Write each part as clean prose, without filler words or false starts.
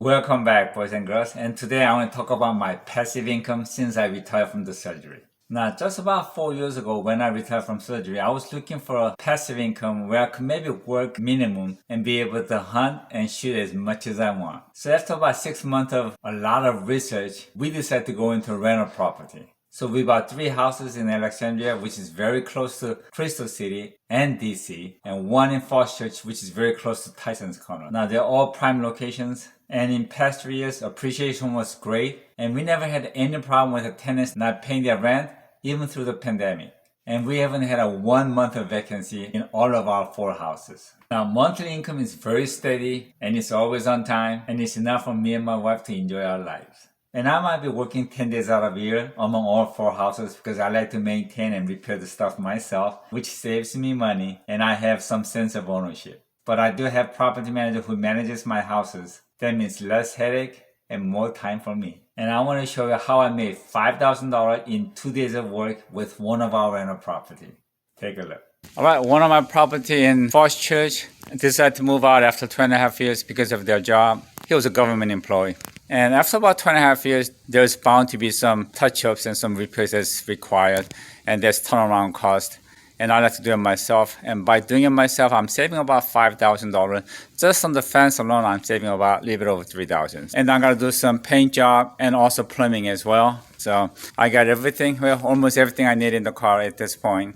Welcome back, boys and girls. And today I want to talk about my passive income since I retired from the surgery. Now, just about 4 years ago when I retired from surgery, I was looking for a passive income where I could maybe work minimum and be able to hunt and shoot as much as I want. So after about 6 months of a lot of research, we decided to go into rental property. So we bought 3 houses in Alexandria, which is very close to Crystal City and DC, and 1 in Falls Church, which is very close to Tyson's Corner. Now they're all prime locations, and in past 3 years, appreciation was great, and we never had any problem with the tenants not paying their rent, even through the pandemic. And we haven't had a 1 month of vacancy in all of our 4 houses. Now, monthly income is very steady, and it's always on time, and it's enough for me and my wife to enjoy our lives. And I might be working 10 days out of a year among all 4 houses because I like to maintain and repair the stuff myself, which saves me money, and I have some sense of ownership. But I do have property manager who manages my houses. That means less headache and more time for me. And I want to show you how I made $5,000 in 2 days of work with one of our rental property. Take a look. All right, one of my property in Falls Church decided to move out after 2.5 years because of their job. He was a government employee. And after about 2.5 years, there's bound to be some touch-ups and some repairs that's required, and there's turnaround cost. And I like to do it myself. And by doing it myself, I'm saving about $5,000. Just on the fence alone, I'm saving about a little bit over $3,000. And I'm gonna do some paint job and also plumbing as well. So I got everything, well, almost everything I need in the car at this point.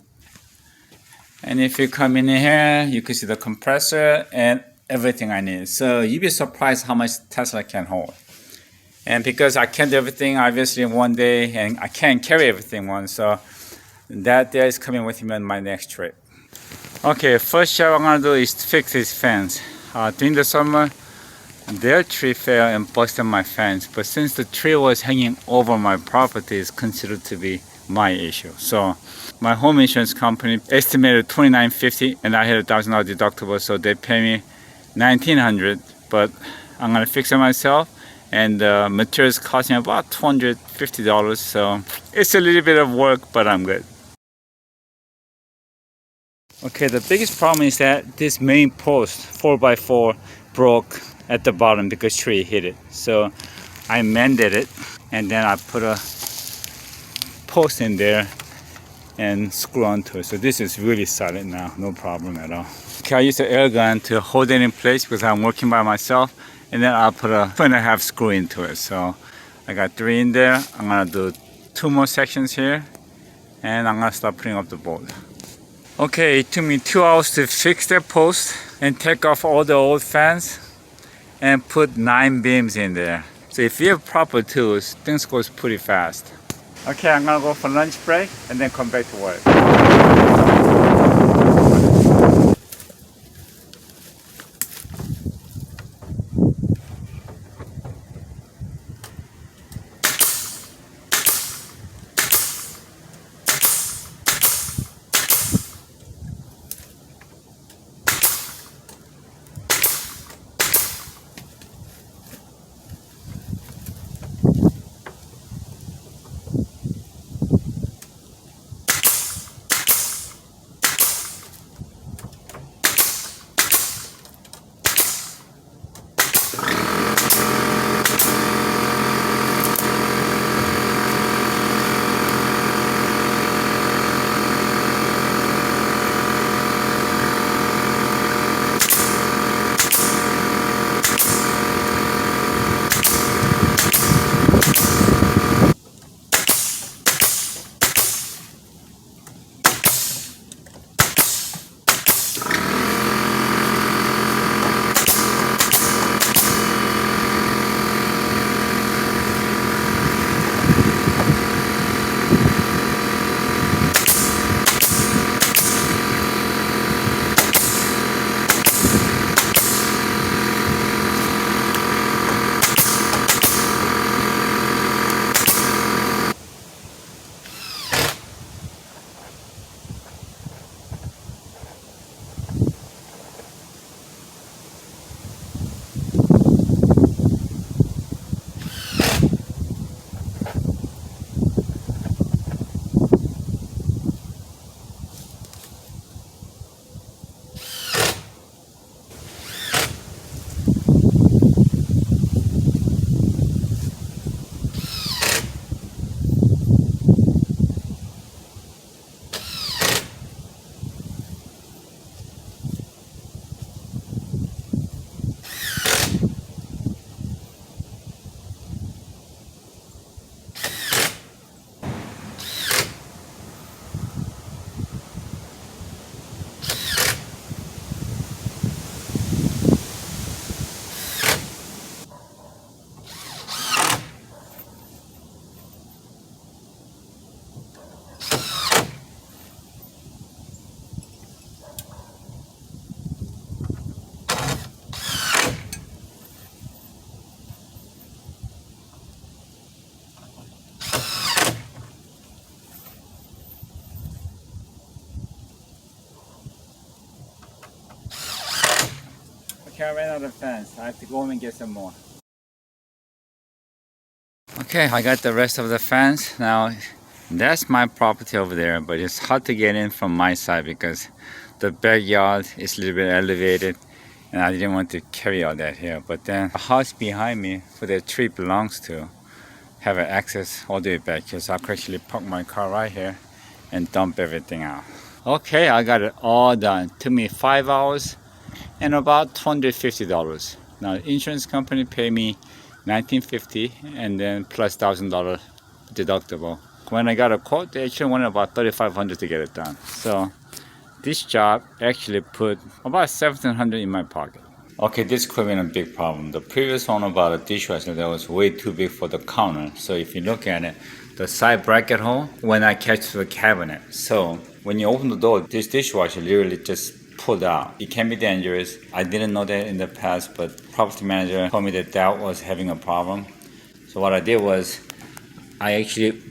And if you come in here, you can see the compressor and everything I need. So you'd be surprised how much Tesla can hold. And because I can't do everything, obviously, in one day, and I can't carry everything once, so that day is coming with me on my next trip. Okay, first job I'm gonna do is fix this fence. During the summer, their tree fell and busted my fence, but since the tree was hanging over my property, it's considered to be my issue. So my home insurance company estimated $2,950, and I had a $1,000 deductible, so they pay me $1,900, but I'm gonna fix it myself. And materials costing about $250, so it's a little bit of work, but I'm good. Okay, the biggest problem is that this main post 4x4 broke at the bottom because tree hit it. So I mended it, and then I put a post in there and screw onto it. So this is really solid now, no problem at all. Okay, I use the air gun to hold it in place because I'm working by myself. And then I'll put a 2.5 screw into it. So I got 3 in there. I'm gonna do 2 more sections here, and I'm gonna start putting up the bolt. Okay, it took me 2 hours to fix that post and take off all the old fans and put 9 beams in there. So if you have proper tools, things goes pretty fast. Okay, I'm gonna go for lunch break and then come back to work. Okay, I ran out of fans. I have to go home and get some more. Okay, I got the rest of the fans. Now, that's my property over there, but it's hard to get in from my side because the backyard is a little bit elevated and I didn't want to carry all that here. But then the house behind me, where the tree belongs to, have an access all the way back here. So I could actually park my car right here and dump everything out. Okay, I got it all done. Took me 5 hours and about $250. Now, the insurance company paid me $19.50 and then plus $1,000 deductible. When I got a quote, they actually wanted about $3,500 to get it done. So this job actually put about $1,700 in my pocket. Okay, this could have been a big problem. The previous one about a dishwasher that was way too big for the counter. So if you look at it, the side bracket hole when I catch to the cabinet. So when you open the door, this dishwasher literally just pulled out. It can be dangerous. I didn't know that in the past, but property manager told me that that was having a problem. So what I did was I actually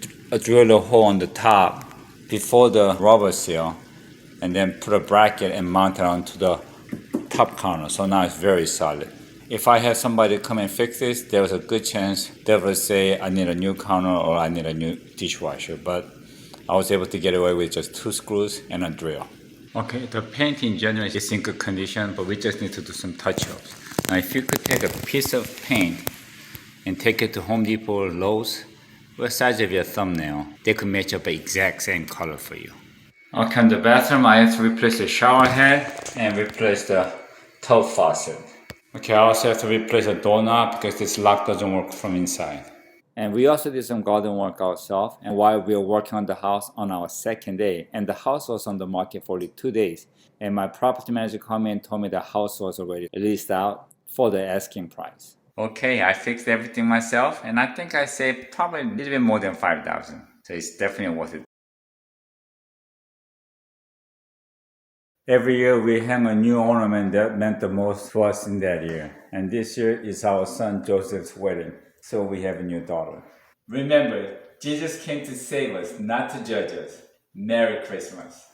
drilled a hole on the top before the rubber seal and then put a bracket and mount it onto the top counter. So now it's very solid. If I had somebody come and fix this, there was a good chance they would say I need a new counter or I need a new dishwasher. But I was able to get away with just 2 screws and a drill. Okay, the paint in general is in good condition, but we just need to do some touch-ups. Now if you could take a piece of paint and take it to Home Depot or Lowe's, what size of your thumbnail, they could match up the exact same color for you. Okay, in the bathroom, I have to replace the shower head and replace the tub faucet. Okay, I also have to replace the doorknob because this lock doesn't work from inside. And we also did some garden work ourselves, and while we were working on the house on our second day, and the house was on the market for only 2 days, and my property manager called me and told me the house was already leased out for the asking price. Okay, I fixed everything myself, and I think I saved probably a little bit more than $5,000. So it's definitely worth it. Every year we hang a new ornament that meant the most to us in that year. And this year is our son Joseph's wedding. So we have a new daughter. Remember, Jesus came to save us, not to judge us. Merry Christmas.